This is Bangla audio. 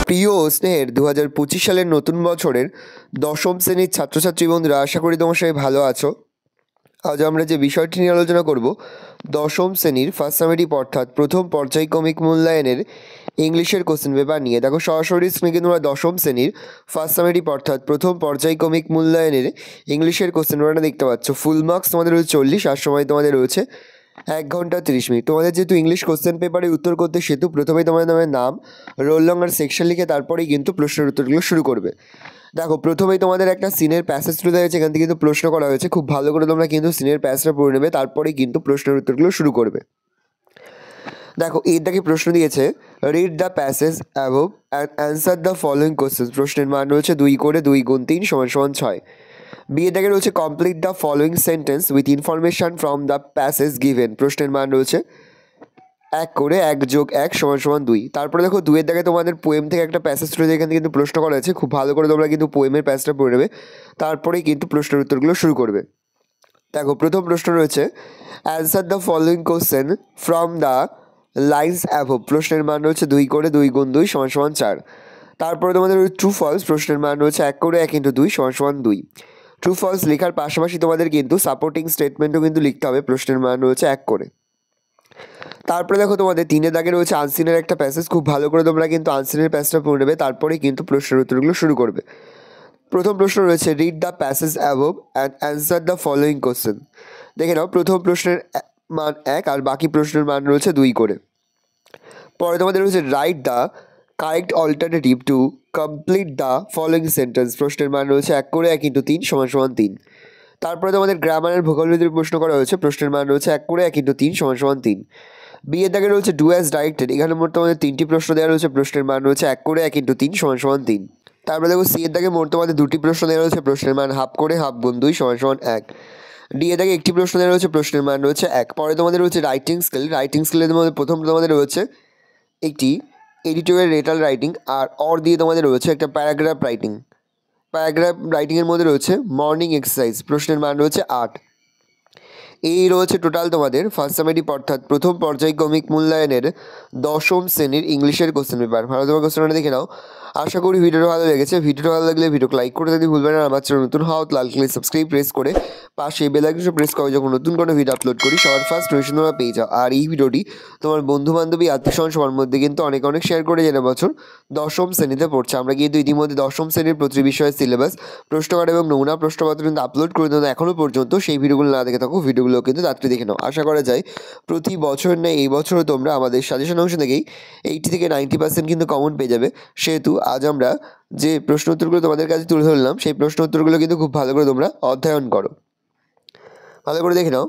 প্রিয় ও স্নেহের 2025 সালের নতুন বছরের দশম শ্রেণীর ছাত্রছাত্রী বন্ধুরা, আশা করি তোমার সবাই ভালো আছো। আজ আমরা যে বিষয়টি নিয়ে আলোচনা করব, দশম শ্রেণীর ফার্স্ট সামেটিভ অর্থাৎ প্রথম পর্যায়ক্রমিক মূল্যায়নের ইংলিশের কোশ্চেন পেপার নিয়ে। দেখো সরাসরি স্ক্রিনে কিন্তু তোমরা দশম শ্রেণীর ফার্স্ট সামেটিভ অর্থাৎ প্রথম পর্যায়ক্রমিক মূল্যায়নের ইংলিশের কোশ্চেন পেপারটা দেখতে পাচ্ছ। ফুল মার্কস তোমাদের রয়েছে 40, আর সময় তোমাদের রয়েছে 1 ঘন্টা 30 মিনিট। তোমাদের যেহেতু ইংলিশ কোশ্চেন পেপারে উত্তর করতে, সেহেতু প্রথমেই তোমাদের নাম, রোল নং আর সেকশন লিখে তারপরেই কিন্তু প্রশ্নের উত্তরগুলো শুরু করবে। দেখো প্রথমেই তোমাদের একটা সিনের প্যাসেজ তুলে দেওয়া হয়েছে, এখান থেকে কিন্তু প্রশ্ন করা হয়েছে। খুব ভালো করে তোমরা কিন্তু সিনের প্যাসেজটা পড়ে নেবে, তারপরেই কিন্তু প্রশ্নের উত্তরগুলো শুরু করবে। দেখো এর দাগে প্রশ্ন দিয়েছে, read the passage above and answer the following question. প্রশ্নের মান রয়েছে 2 করে 2 গুণ 3 = 6। বিয়ের দাগে রয়েছে complete the following sentence with information from the passage given. প্রশ্নের মান রয়েছে 1 করে 1 যোগ 1 = 2। তারপরে দেখো 2 এর দাগে তোমাদের পোয়েম থেকে একটা প্যাসেজ রয়েছে, এখান থেকে কিন্তু প্রশ্ন করা হয়েছে। খুব ভালো করে তোমরা কিন্তু পোয়েমের প্যাসেজটা পড়ে নেবে, তারপরেই কিন্তু প্রশ্নের উত্তরগুলো শুরু করবে। দেখো প্রথম প্রশ্ন রয়েছে, answer the following question from the lines above. প্রশ্নের মান রয়েছে 2 করে 2 গুণ 2 = 4। তারপরে তোমাদের ট্রু ফলস। প্রশ্নের মান রয়েছে 1 করে 1 × 2 = 2। ট্রু ফলস লেখার পাশাপাশি তোমাদের কিন্তু সাপোর্টিং স্টেটমেন্টও কিন্তু লিখতে হবে। প্রশ্নের মান রয়েছে 1 করে। তারপরে দেখো তোমাদের 3 দাগে রয়েছে আনসিনের একটা প্যাসেজ। খুব ভালো করে তোমরা কিন্তু আনসিনের প্যাসেজটা পড়ে নেবে, তারপরেই কিন্তু প্রশ্নের উত্তরগুলো শুরু করবে। প্রথম প্রশ্ন রয়েছে, read the passage above and answer the following question. দেখে নাও, প্রথম প্রশ্নের মান 1 আর বাকি প্রশ্নের মান রয়েছে 2 করে। পরে তোমাদের রয়েছে, write the correct alternative to complete the following sentence. প্রশ্নের মান রয়েছে 1 করে 1 × 3 = 3। তারপরে তোমাদের গ্রামারের ভোকাবুলারি প্রশ্ন করা হয়েছে। প্রশ্নের মান রয়েছে 1 করে 1 × 3 = 3। বিয়ের দাগে রয়েছে ডু অ্যাজ ডাইরেক্টেড। এখানে মোট তোমাদের 3টি প্রশ্ন দেওয়া রয়েছে। প্রশ্নের মান রয়েছে 1 করে 1 × 3 = 3। তারপরে দেখো সি এর দাগে মোট তোমাদের 2টি প্রশ্ন দেওয়া রয়েছে। প্রশ্নের মান হাফ করে হাফ গুণ 2 = 1। ডি এর দাগে একটি প্রশ্ন দেওয়া রয়েছে। প্রশ্নের মান রয়েছে 1। পরে তোমাদের রয়েছে রাইটিং স্কিল। রাইটিং স্কিলের মধ্যে প্রথম তোমাদের রয়েছে একটি এডিটোরিয়াল রেটাল রাইটিং, আর অর দিয়ে তোমাদের রয়েছে একটা প্যারাগ্রাফ রাইটিং। প্যারাগ্রাফ রাইটিংয়ের মধ্যে রয়েছে মর্নিং এক্সারসাইজ। প্রশ্নের মান রয়েছে 8। এই রয়েছে টোটাল তোমাদের ফার্স্ট সামেটিভ অর্থাৎ প্রথম পর্যায়ক্রমিক মূল্যায়নের দশম শ্রেণীর ইংলিশের কোশ্চেন পেপার। ভালো তোমার কোশ্চেনটা দেখে নাও। আশা করি ভিডিওটা ভালো লেগেছে। ভিডিওটা ভালো লাগলে ভিডিওকে লাইক করে যদি ভুলবেন না। আমার চ্যানেল নতুন হওয়া লাল কালার সাবস্ক্রাইব প্রেস করে পাশে বেল আইকনটা প্রেস করে যখন নতুন কোনো ভিডিও আপলোড করি সবার ফার্স্ট নোটিফিকেশন তোমরা পেয়ে যাও। আর এই ভিডিওটি তোমার বন্ধু বান্ধবী আত্মীয়স্বজন সবার মধ্যে কিন্তু অনেক শেয়ার করে জেনে বছর দশম শ্রেণীতে পড়ছে। আমরা কিন্তু ইতিমধ্যে দশম শ্রেণীর প্রতি বিষয়ের সিলেবাস, প্রশ্নকার্ড এবং নমুনা প্রশ্নপত্র কিন্তু আপলোড করে দেবো। এখনও পর্যন্ত সেই ভিডিওগুলো না দেখে থাকো, ভিডিওগুলো কিন্তু তাড়াতাড়ি দেখে নাও। আশা করা যায় প্রতি বছর নেই এই বছরও তোমরা আমাদের সাজেশন অংশ থেকেই 80 থেকে 90% কিন্তু কমন পেয়ে যাবে। সেহেতু আজ আমরা যে প্রশ্ন উত্তরগুলো তোমাদের কাছে তুলে ধরলাম, সেই প্রশ্ন উত্তরগুলো কিন্তু খুব ভালো করে তোমরা অধ্যয়ন করো, ভালো করে দেখে নাও।